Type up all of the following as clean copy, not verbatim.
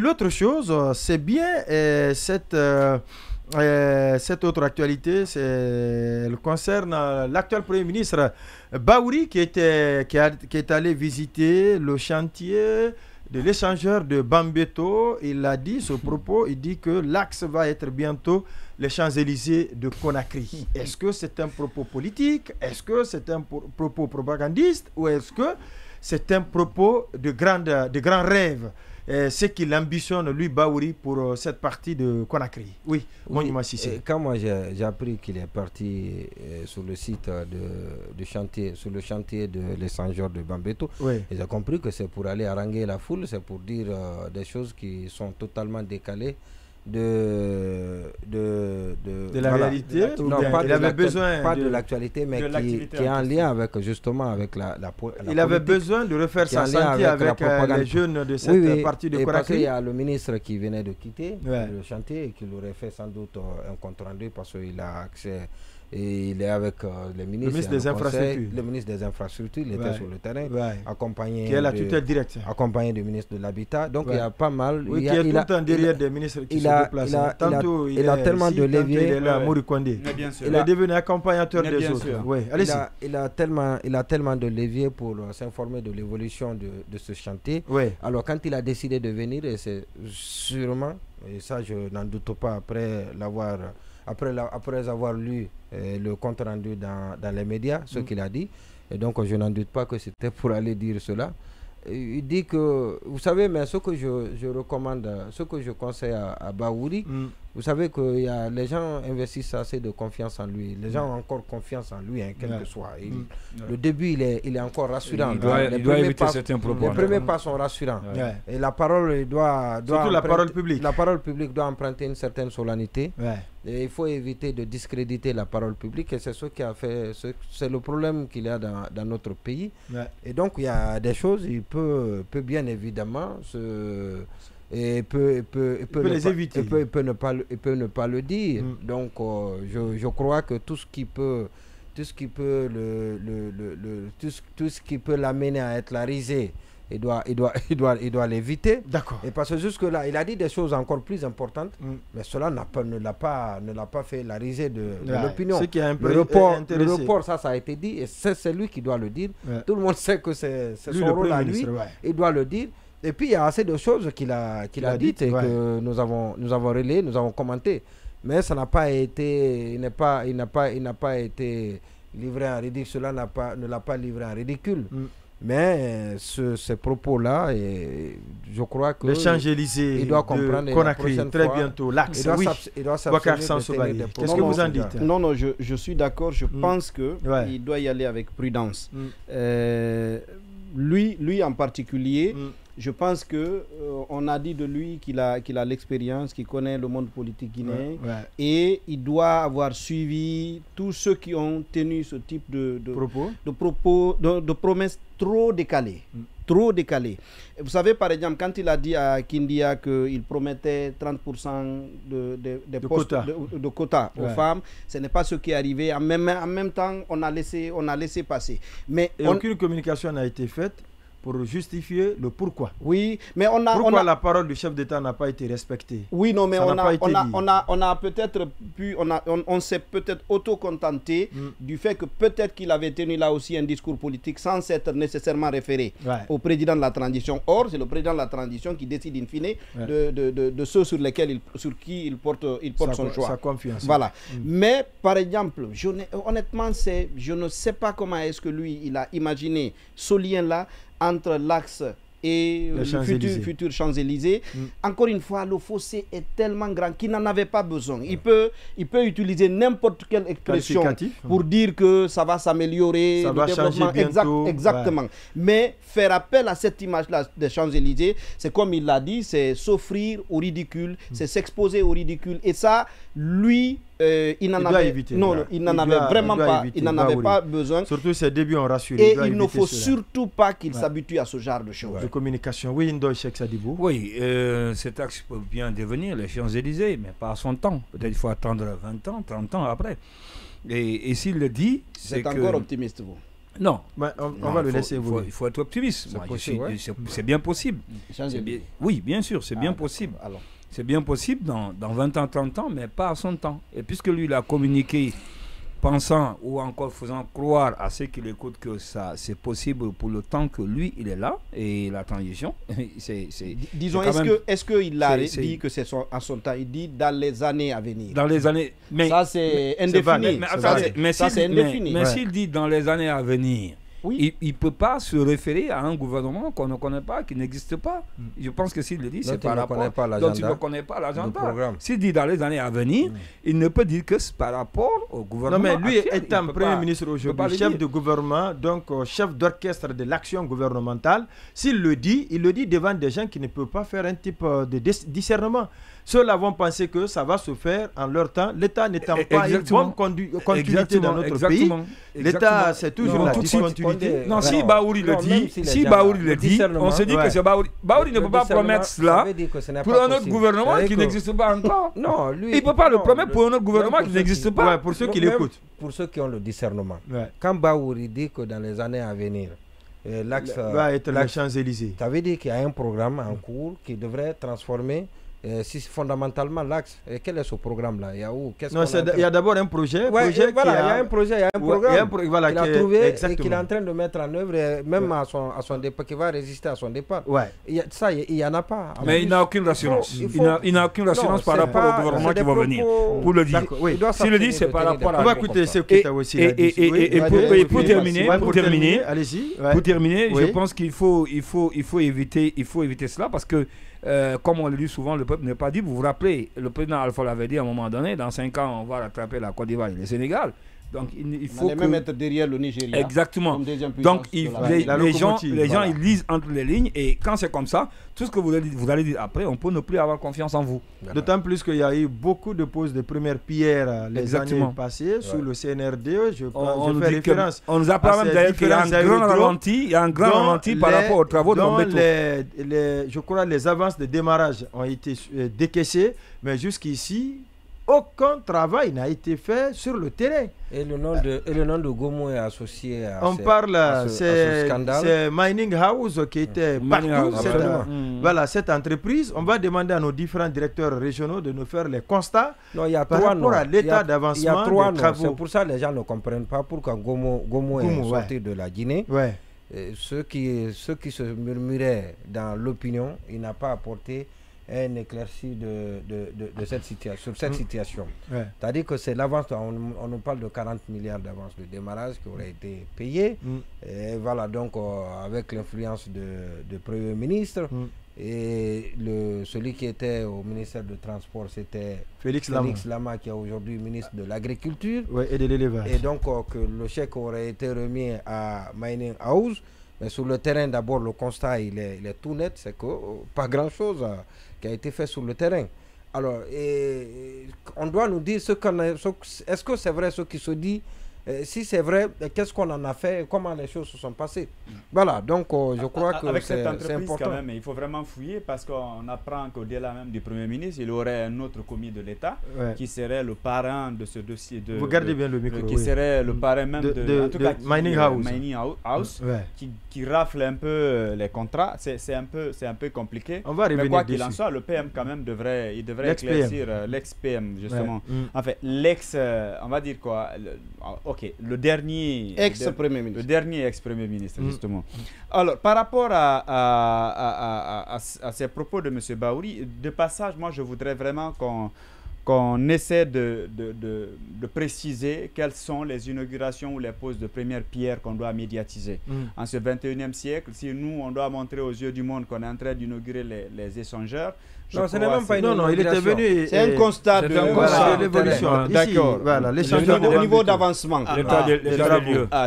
l'autre chose, c'est bien cette autre actualité, elle concerne l'actuel Premier ministre Baouri qui est allé visiter le chantier de l'échangeur de Bambeto. Il a dit ce propos, il dit que l'axe va être bientôt les Champs-Élysées de Conakry. Est-ce que c'est un propos politique? Est-ce que c'est un propos propagandiste? Ou est-ce que c'est un propos de grands rêves? Ce qu'il ambitionne, lui, Baouri, pour cette partie de Conakry. Oui, quand moi j'ai appris qu'il est parti sur le site de chantier, sur le chantier de l'échangeur de Bambeto, j'ai compris que c'est pour aller haranguer la foule, c'est pour dire des choses qui sont totalement décalées de la réalité. Non, pas de l'actualité, mais qui est en lien avec justement avec la il avait besoin de refaire sa santé avec les jeunes de cette partie de Conakry. Parce qu'il y a le ministre qui venait de quitter le chantier et qui aurait fait sans doute un compte rendu parce qu'il a accès. Et il est avec le ministre des Infrastructures. Le ministre des Infrastructures, il était sur le terrain, accompagné, qui est la tutelle directe, accompagné du ministre de l'Habitat. Donc il y a pas mal. Oui, il qui est tout le temps derrière des ministres qui se déplacent. Tantôt il a tellement de leviers. Il est là, Mourikondé. Il est devenu accompagnateur des autres. Il a tellement de leviers pour s'informer de l'évolution de ce chantier. Alors quand il a décidé de venir, et c'est sûrement, et ça je n'en doute pas après avoir lu le compte rendu dans les médias, ce qu'il a dit, et donc je n'en doute pas que c'était pour aller dire cela. Il dit que, vous savez, mais ce que je recommande, ce que je conseille à Baouri, vous savez que les gens investissent assez de confiance en lui. Les gens ont encore confiance en lui, quel que soit. Le début, il est encore rassurant. Il doit éviter certains propos. Les premiers pas sont rassurants. Et la parole surtout la parole publique. La parole publique doit emprunter une certaine solennité. Et il faut éviter de discréditer la parole publique. Et c'est ce qui a fait, c'est le problème qu'il y a dans notre pays. Et donc, il y a des choses, il peut bien évidemment il peut ne pas le dire. Donc je crois que tout ce qui peut l'amener à être la risée, il doit l'éviter. D'accord. Et parce que jusque là il a dit des choses encore plus importantes, mais cela ne l'a pas fait la risée de l'opinion. Le report, ça a été dit, et c'est lui qui doit le dire. Tout le monde sait que c'est son rôle à lui. Il doit le dire. Et puis il y a assez de choses qu'il a dites et que nous avons relayées, nous avons commenté. Mais ça n'a pas été, il n'a pas été livré en ridicule. Cela ne l'a pas livré en ridicule. Mais ces propos-là, je crois que les Champs-Élysées, il doit comprendre Conakry, très bientôt, l'axe. Il doit s'abstenir. Qu'est-ce que vous en dites? Non, je suis d'accord. Je pense qu'il doit y aller avec prudence. Lui en particulier, je pense que on a dit de lui qu'il a l'expérience, qu'il connaît le monde politique guinéen, et il doit avoir suivi tous ceux qui ont tenu ce type de promesses trop décalées. Trop décalées. Vous savez, par exemple, quand il a dit à Kindia qu'il promettait 30% des postes de quotas aux femmes, ce n'est pas ce qui est arrivé. En même temps, on a laissé passer. Mais aucune communication n'a été faite pour justifier le pourquoi. Oui, mais pourquoi la parole du chef d'État n'a pas été respectée? Oui, non, mais on a peut-être pu, on s'est peut-être auto-contenté du fait que peut-être qu'il avait tenu là aussi un discours politique sans s'être nécessairement référé au président de la transition. Or, c'est le président de la transition qui décide in fine de ceux sur qui il porte son choix. Sa confiance. Voilà. Mais par exemple, honnêtement, je ne sais pas comment est-ce que lui, il a imaginé ce lien-là entre l'axe et le futur Champs-Élysées. Encore une fois, le fossé est tellement grand qu'il n'en avait pas besoin. Il peut utiliser n'importe quelle expression pour dire que ça va s'améliorer, ça va changer bientôt. Exactement. Mais faire appel à cette image-là des Champs-Élysées, c'est comme il l'a dit, c'est s'offrir au ridicule, c'est s'exposer au ridicule. Et ça, lui, il n'en avait pas besoin. Surtout ses débuts ont rassuré. Et il ne faut surtout pas qu'il s'habitue à ce genre de choses. De communication. Oui, Ndoye Cheikh Sadibou. Oui, cet axe peut bien devenir les Champs-Élysées, mais pas à son temps. Peut-être il faut attendre 20 ans, 30 ans après. Et s'il le dit, c'est encore optimiste, vous. Non. On va le laisser vous. Il faut être optimiste. C'est bien possible. Oui, bien sûr, c'est bien possible. C'est bien possible dans 20 ans, 30 ans, mais pas à son temps. Et puisque lui, il a communiqué pensant ou encore faisant croire à ceux qui l'écoutent que ça c'est possible pour le temps que lui il est là et la transition disons est-ce qu'il a dit que c'est à son temps, il dit dans les années à venir, mais ça c'est indéfini, mais s'il dit dans les années à venir, oui. Il ne peut pas se référer à un gouvernement qu'on ne connaît pas, qui n'existe pas. Je pense que s'il le dit, c'est par rapport donc il ne connaît pas l'agenda. S'il dit dans les années à venir, il ne peut dire que c'est par rapport au gouvernement. Non, mais lui actuel, étant Premier ministre aujourd'hui, chef de gouvernement, donc chef d'orchestre de l'action gouvernementale, s'il le dit, il le dit devant des gens qui ne peuvent pas faire un type de discernement. Ceux-là vont penser que ça va se faire en leur temps. L'État n'étant pas une bonne continuité dans notre pays. L'État, c'est toujours la discontinuité. Non, si Baouri le dit, on se dit que c'est Baouri. Baouri ne peut pas promettre cela pour un autre gouvernement qui n'existe pas encore. Non, lui, il ne peut pas le promettre pour un autre gouvernement qui n'existe pas. Pour ceux qui l'écoutent. Pour ceux qui ont le discernement. Quand Baouri dit que dans les années à venir, l'axe va être les Champs-Élysées. Ça veut dire qu'il y a un programme en cours qui devrait transformer fondamentalement l'axe. Quel est ce programme-là? Il y a où? Il y a d'abord un projet. Il y a un projet, il y a un programme qu'il a trouvé et qu'il est en train de mettre en œuvre, et même à son départ, qui va résister à son départ. Ça, il n'y en a pas. Mais il n'a aucune assurance. Il n'a aucune assurance par rapport au gouvernement qui va venir. Pour le dire. S'il le dit, c'est par rapport à... On va écouter ce que tu as aussi dit. Et pour terminer, allez-y. Je pense qu'il faut éviter cela parce que comme on le dit souvent, le peuple n'est pas dit. Vous vous rappelez, le président Alpha l'avait dit à un moment donné, dans 5 ans, on va rattraper la Côte d'Ivoire et le Sénégal. Donc il faut même être derrière le Nigeria. Exactement. Donc les gens ils lisent entre les lignes, et quand c'est comme ça, tout ce que vous allez dire après, on peut ne plus avoir confiance en vous. D'autant plus qu'il y a eu beaucoup de poses de première pierre les années passées sous le CNRD. On nous a pas même d'ailleurs qu'il y a un grand ralenti par rapport aux travaux de Mobeto. Je crois que les avances de démarrage ont été décaissées, mais jusqu'ici, aucun travail n'a été fait sur le terrain. Et le nom de Gomo est associé à ce scandale. C'est Mining House qui était partout. Cette entreprise. On va demander à nos différents directeurs régionaux de nous faire les constats par rapport à l'état d'avancement des travaux. C'est pour ça que les gens ne comprennent pas pourquoi Gomo est sorti de la Guinée. Ceux qui se murmuraient dans l'opinion, il n'a pas apporté un éclairci de cette situation, sur cette situation. C'est-à-dire que c'est l'avance, on nous parle de 40 milliards d'avance de démarrage qui auraient été payés. Et voilà, donc avec l'influence de Premier ministre, et celui qui était au ministère du Transport, c'était Félix Lama, qui est aujourd'hui ministre de l'Agriculture et de l'Élevage. Et donc que le chèque aurait été remis à Mining House. Mais sur le terrain, d'abord, le constat il est tout net, c'est que pas grand-chose qui a été fait sur le terrain. Alors, on doit nous dire est-ce que c'est vrai ce qui se dit? Si c'est vrai, qu'est-ce qu'on en a fait? Comment les choses se sont passées? Voilà, donc je crois que avec cette entreprise quand même, il faut vraiment fouiller, parce qu'on apprend qu'au-delà même du Premier ministre, il aurait un autre commis de l'État qui serait le parrain de ce dossier. Vous gardez bien le micro. Qui serait le parrain même de Mining House, qui rafle un peu les contrats. C'est un peu compliqué. On va revenir. Mais quoi qu'il en soit, le PM quand même devrait éclaircir l'ex-PM justement. En fait, on va dire quoi? Le dernier ex-premier ministre. Le dernier ex-premier ministre, justement. Alors, par rapport à ces propos de M. Baouri, de passage, moi, je voudrais vraiment qu'on essaie de préciser quelles sont les inaugurations ou les poses de première pierre qu'on doit médiatiser. En ce 21e siècle, si nous, on doit montrer aux yeux du monde qu'on est en train d'inaugurer les échangeurs. Non, ce n'est même pas une non, il était venu. C'est un constat de l'évolution. D'accord. Voilà, au niveau d'avancement.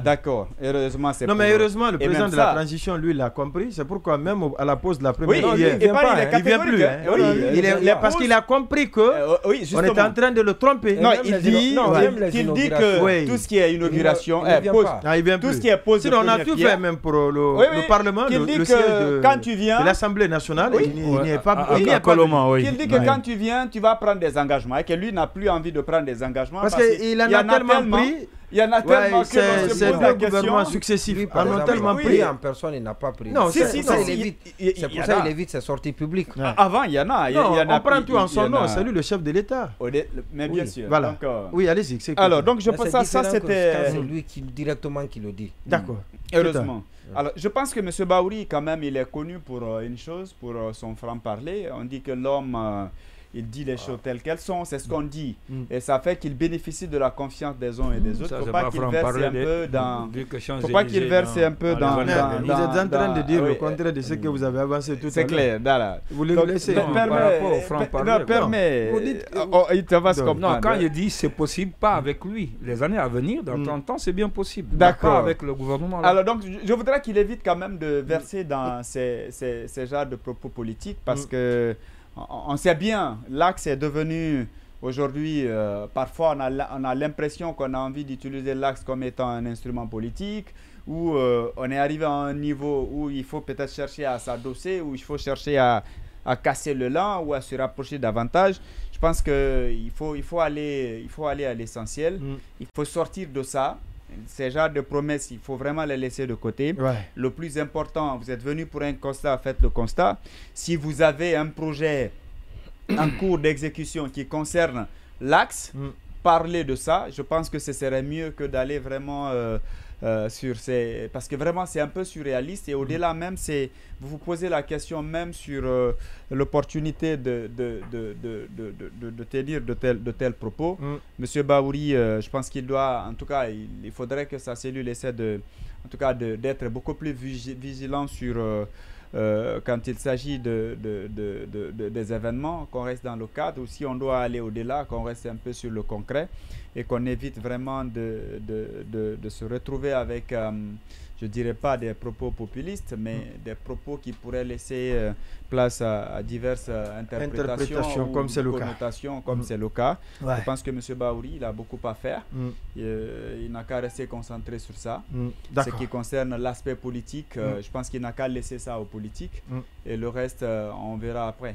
D'accord. Heureusement, c'est. Non, mais heureusement, le président de la transition, lui, l'a compris. C'est pourquoi, même à la pause de la première pierre, il ne vient plus. Parce qu'il a compris qu'on est en train de le tromper. Non, il dit que tout ce qui est inauguration, tout ce qui est pose de sinon, on a tout fait, même pour le Parlement, le siège de l'Assemblée nationale. Il n'y est pas. Il dit que quand tu viens, tu vas prendre des engagements, et que lui n'a plus envie de prendre des engagements. Parce qu'il en a tellement pris. Il y en a tellement que c'est deux gouvernements successifs. En ont tellement pris en personne, il n'a pas pris. Non, c'est pour ça qu'il évite ses sorties publiques. Avant, il y en a. On prend tout en son nom. C'est lui le chef de l'État. Mais bien sûr. Voilà. Oui, allez-y. Alors, donc je pense que ça c'était. C'est lui directement qui le dit. D'accord. Heureusement. Alors, je pense que M. Baouri, quand même, il est connu pour une chose, pour son franc-parler. On dit que l'homme, il dit les choses telles qu'elles sont, c'est ce qu'on dit. Et ça fait qu'il bénéficie de la confiance des uns et des autres. Il ne faut pas qu'il verse un peu dans... faut pas qu'il verse un peu dans... Vous êtes en train de dire le contraire de ce que vous avez avancé tout à l'heure. C'est clair, voilà. Vous le laissez. Permet... Non, quand il dit c'est possible, pas avec lui. Les années à venir, dans 30 ans, c'est bien possible. D'accord. Pas avec le gouvernement. Alors donc, je voudrais qu'il évite quand même de verser dans ces genres de propos politiques parce que on sait bien, l'axe est devenu aujourd'hui, parfois on a l'impression qu'on a envie d'utiliser l'axe comme étant un instrument politique, où on est arrivé à un niveau où il faut peut-être chercher à s'adosser, où il faut chercher à casser le lent ou à se rapprocher davantage. Je pense qu'il faut aller à l'essentiel, il faut sortir de ça. Ces genres de promesses, il faut vraiment les laisser de côté. Le plus important, vous êtes venu pour un constat, faites le constat. Si vous avez un projet en cours d'exécution qui concerne l'axe, parlez de ça. Je pense que ce serait mieux que d'aller vraiment sur ces... Parce que vraiment, c'est un peu surréaliste. Et au-delà même, vous vous posez la question même sur l'opportunité de tenir de tels propos. Monsieur Baouri, je pense qu'il doit... En tout cas, il faudrait que sa cellule essaie d'être beaucoup plus vigilant sur... quand il s'agit des événements, qu'on reste dans le cadre, ou si on doit aller au-delà, qu'on reste un peu sur le concret et qu'on évite vraiment de se retrouver avec, je ne dirais pas des propos populistes, mais des propos qui pourraient laisser place à diverses interprétations comme c'est le cas. Connotations, comme c'est le cas. Je pense que M. Baouri, il a beaucoup à faire. Il n'a qu'à rester concentré sur ça. Ce qui concerne l'aspect politique, je pense qu'il n'a qu'à laisser ça aux politiques. Et le reste, on verra après.